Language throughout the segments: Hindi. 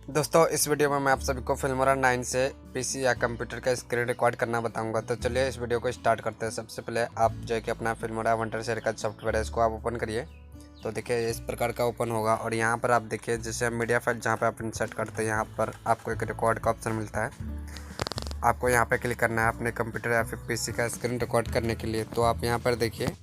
दोस्तों इस वीडियो में मैं आप सभी को फिल्मोरा 9 से पीसी या कंप्यूटर का स्क्रीन रिकॉर्ड करना बताऊंगा। तो चलिए इस वीडियो को स्टार्ट करते हैं। सबसे पहले आप जो है कि अपना फिल्मोरा वंडर शेयर का सॉफ्टवेयर है इसको आप ओपन करिए। तो देखिए इस प्रकार का ओपन होगा और यहाँ पर आप देखिए जैसे मीडिया फाइल जहाँ पे आप इंसर्ट करते हैं यहाँ पर आपको एक रिकॉर्ड का ऑप्शन मिलता है। आपको यहाँ पर क्लिक करना है अपने कंप्यूटर या फिर पी का स्क्रीन रिकॉर्ड करने के लिए। तो आप यहाँ पर देखिए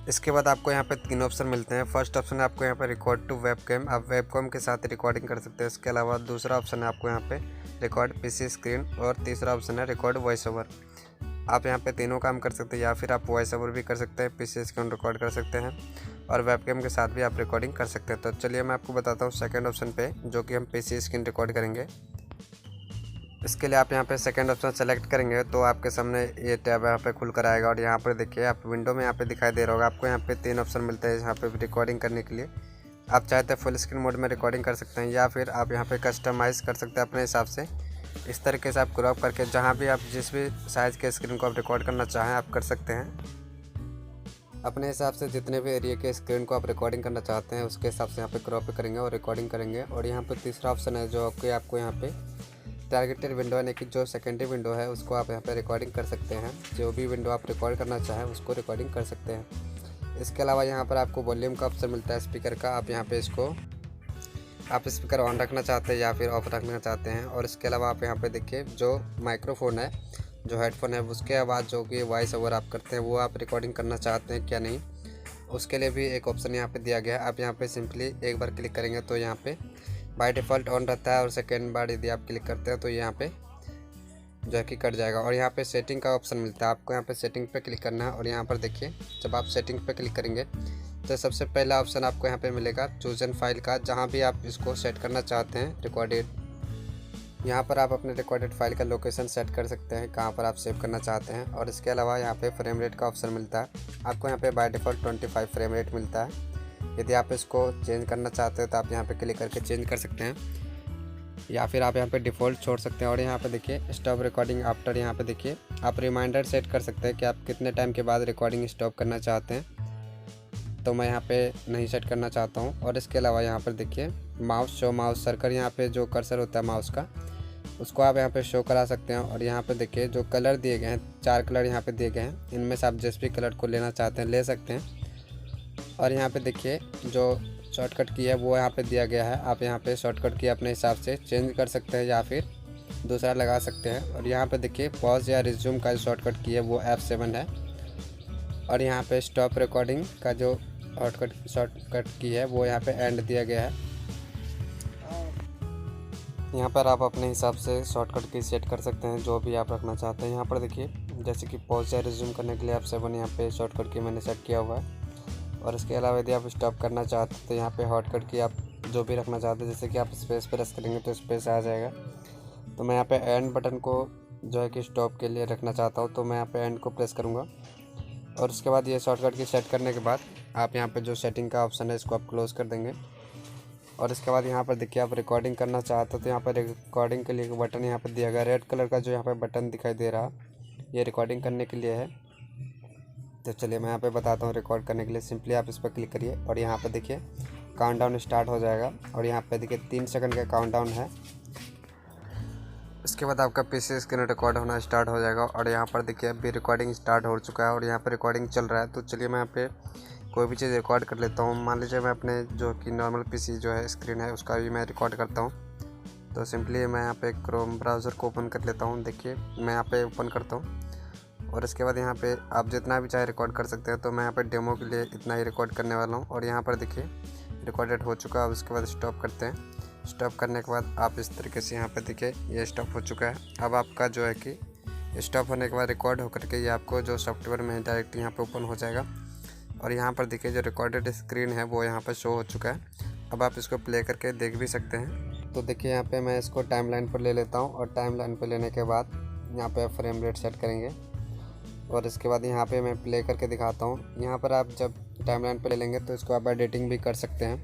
इसके बाद आपको यहाँ पे 3 ऑप्शन मिलते हैं। फर्स्ट ऑप्शन है आपको यहाँ पे रिकॉर्ड टू वेबकैम, आप वेबकैम के साथ रिकॉर्डिंग कर सकते हैं। इसके अलावा दूसरा ऑप्शन है आपको यहाँ पे रिकॉर्ड पीसी स्क्रीन और तीसरा ऑप्शन है रिकॉर्ड वॉइस ओवर। आप यहाँ पे तीनों काम कर सकते हैं या फिर आप वॉइस ओवर भी कर सकते हैं, पीसी स्क्रीन रिकॉर्ड कर सकते हैं और वेबकैम के साथ भी आप रिकॉर्डिंग कर सकते हैं। तो चलिए मैं आपको बताता हूँ सेकेंड ऑप्शन पे जो कि हम पीसी स्क्रीन रिकॉर्ड करेंगे। इसके लिए आप यहाँ पे सेकंड ऑप्शन सेलेक्ट करेंगे तो आपके सामने ये टैब यहाँ पे खुल कर आएगा और यहाँ पर देखिए आप विंडो में यहाँ पे दिखाई दे रहा होगा। आपको यहाँ पे 3 ऑप्शन मिलते हैं यहाँ पे रिकॉर्डिंग करने के लिए। आप चाहते हैं फुल स्क्रीन मोड में रिकॉर्डिंग कर सकते हैं या फिर आप यहाँ पे कस्टमाइज़ कर सकते हैं अपने हिसाब से। इस तरीके से आप क्रॉप करके जहाँ भी आप जिस भी साइज़ के स्क्रीन को आप रिकॉर्ड करना चाहें आप कर सकते हैं। अपने हिसाब से जितने भी एरिया के स्क्रीन को आप रिकॉर्डिंग करना चाहते हैं उसके हिसाब से यहाँ पे क्रॉप करेंगे और रिकॉर्डिंग करेंगे। और यहाँ पर तीसरा ऑप्शन है जो आपको यहाँ पे टारगेटेड विंडो यानी कि जो सेकेंडरी विंडो है उसको आप यहाँ पे रिकॉर्डिंग कर सकते हैं। जो भी विंडो आप रिकॉर्ड करना चाहें उसको रिकॉर्डिंग कर सकते हैं। इसके अलावा यहाँ पर आपको वॉल्यूम का ऑप्शन मिलता है स्पीकर का। आप यहाँ पे इसको आप स्पीकर ऑन रखना चाहते हैं या फिर ऑफ रखना चाहते हैं। और इसके अलावा आप यहाँ पे देखिए जो माइक्रोफोन है जो हेडफोन है उसके आवाज़ जो कि वॉइस ओवर आप करते हैं वो आप रिकॉर्डिंग करना चाहते हैं क्या नहीं, उसके लिए भी एक ऑप्शन यहाँ पे दिया गया है। आप यहाँ पे सिंपली एक बार क्लिक करेंगे तो यहाँ पे बाय डिफ़ॉल्ट ऑन रहता है और सेकेंड बार यदि आप क्लिक करते हैं तो यहाँ पे जो है कि कट जाएगा। और यहाँ पे सेटिंग का ऑप्शन मिलता है। आपको यहाँ पे सेटिंग पे क्लिक करना है और यहाँ पर देखिए जब आप सेटिंग पे क्लिक करेंगे तो सबसे पहला ऑप्शन आपको यहाँ पे मिलेगा चूजन फाइल का, जहाँ भी आप इसको सेट करना चाहते हैं रिकॉर्डेड। यहाँ पर आप अपने रिकॉर्डेड फाइल का लोकेशन सेट कर सकते हैं कहाँ पर आप सेव करना चाहते हैं। और इसके अलावा यहाँ पे फ्रेम रेट का ऑप्शन मिलता है। आपको यहाँ पे बाय डिफ़ॉल्ट 25 फ्रेम रेट मिलता है। यदि आप इसको चेंज करना चाहते हैं तो आप यहाँ पे क्लिक करके चेंज कर सकते हैं या फिर आप यहाँ पे डिफ़ॉल्ट छोड़ सकते हैं। और यहाँ पे देखिए स्टॉप रिकॉर्डिंग आफ्टर, यहाँ पे देखिए आप रिमाइंडर सेट कर सकते हैं कि आप कितने टाइम के बाद रिकॉर्डिंग स्टॉप करना चाहते हैं। तो मैं यहाँ पे नहीं सेट करना चाहता हूँ। और इसके अलावा यहाँ पर देखिए माउस शो माउस सर्कल, यहाँ पे जो कर्सर होता है माउस का उसको आप यहाँ पे शो करा सकते हैं। और यहाँ पे देखिए जो कलर दिए गए हैं 4 कलर यहाँ पे दिए गए हैं, इनमें से आप जिस भी कलर को लेना चाहते हैं ले सकते हैं। और यहाँ पे देखिए जो शॉर्टकट की है वो यहाँ पे दिया गया है। आप यहाँ पे शॉर्टकट की अपने हिसाब से चेंज कर सकते हैं या फिर दूसरा लगा सकते हैं। और यहाँ पे देखिए पॉज या रिज्यूम का जो शॉर्टकट की है वो F7 है। और यहाँ पे स्टॉप रिकॉर्डिंग का जो शॉर्टकट की है वो यहाँ पे एंड दिया गया है। यहाँ पर आप अपने हिसाब से शॉर्टकट की सेट कर सकते हैं जो भी आप रखना चाहते हैं। यहाँ पर देखिए जैसे कि पॉज या रिज्यूम करने के लिए F7 यहाँ पे शॉर्टकट की मैंने सेट किया हुआ है। और इसके अलावा यदि आप स्टॉप करना चाहते हैं तो यहाँ पे हॉटकट की आप जो भी रखना चाहते हैं, जैसे कि आप स्पेस प्रेस करेंगे तो स्पेस आ जाएगा। तो मैं यहाँ पे एंड बटन को जो है कि स्टॉप के लिए रखना चाहता हूँ तो मैं यहाँ पे एंड को प्रेस करूँगा। और उसके बाद ये शॉर्टकट की सेट करने के बाद आप यहाँ पे जो सेटिंग का ऑप्शन है इसको आप क्लोज़ कर देंगे। और इसके बाद यहाँ पर देखिए आप रिकॉर्डिंग करना चाहते हो तो यहाँ पर रिकॉर्डिंग के लिए एक बटन यहाँ पर दिया गया रेड कलर का, जो यहाँ पर बटन दिखाई दे रहा ये रिकॉर्डिंग करने के लिए है। तो चलिए मैं यहाँ पे बताता हूँ रिकॉर्ड करने के लिए। सिंपली आप इस पर क्लिक करिए और यहाँ पे देखिए काउंटडाउन स्टार्ट हो जाएगा। और यहाँ पे देखिए 3 सेकंड का काउंटडाउन है। इसके बाद आपका पीसी स्क्रीन रिकॉर्ड होना स्टार्ट हो जाएगा। और यहाँ पर देखिए अभी रिकॉर्डिंग स्टार्ट हो चुका है और यहाँ पर रिकॉर्डिंग चल रहा है। तो चलिए मैं यहाँ पे कोई भी चीज़ रिकॉर्ड कर लेता हूँ। मान लीजिए मैं अपने जो कि नॉर्मल पीसी जो है स्क्रीन है उसका भी मैं रिकॉर्ड करता हूँ। तो सिंपली मैं यहाँ पे क्रोम ब्राउज़र को ओपन कर लेता हूँ। देखिए मैं यहाँ पे ओपन करता हूँ और इसके बाद यहाँ पे आप जितना भी चाहे रिकॉर्ड कर सकते हैं। तो मैं यहाँ पे डेमो के लिए इतना ही रिकॉर्ड करने वाला हूँ। और यहाँ पर देखिए रिकॉर्डेड हो चुका है। उसके बाद स्टॉप करते हैं। स्टॉप करने के बाद आप इस तरीके से यहाँ पे देखिए ये स्टॉप हो चुका है। अब आपका जो है कि स्टॉप होने के बाद रिकॉर्ड होकर के ये आपको जो सॉफ्टवेयर में डायरेक्ट यहाँ पर ओपन हो जाएगा। और यहाँ पर देखिए जो रिकॉर्डेड स्क्रीन है वो यहाँ पर शो हो चुका है। अब आप इसको प्ले करके देख भी सकते हैं। तो देखिए यहाँ पे मैं इसको टाइमलाइन पर ले लेता हूँ और टाइमलाइन पर लेने के बाद यहाँ पे फ्रेम रेट सेट करेंगे। और इसके बाद यहाँ पे मैं प्ले करके दिखाता हूँ। यहाँ पर आप जब टाइमलाइन पे ले लेंगे तो इसको आप एडिटिंग भी कर सकते हैं।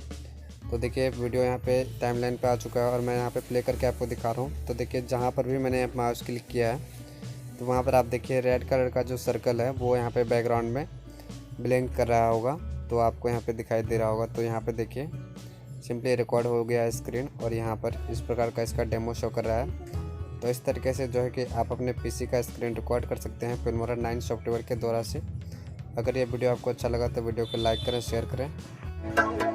तो देखिए वीडियो यहाँ पे टाइमलाइन पे आ चुका है और मैं यहाँ पे प्ले करके आपको दिखा रहा हूँ। तो देखिए जहाँ पर भी मैंने माउस क्लिक किया है तो वहाँ पर आप देखिए रेड कलर का जो सर्कल है वो यहाँ पे बैकग्राउंड में ब्लिंक कर रहा होगा, तो आपको यहाँ पे दिखाई दे रहा होगा। तो यहाँ पे देखिए सिंपली रिकॉर्ड हो गया है स्क्रीन और यहाँ पर इस प्रकार का इसका डेमो शो कर रहा है। तो इस तरीके से जो है कि आप अपने पीसी का स्क्रीन रिकॉर्ड कर सकते हैं फिल्मोरा 9 सॉफ्टवेयर के द्वारा से। अगर ये वीडियो आपको अच्छा लगा तो वीडियो को लाइक करें, शेयर करें।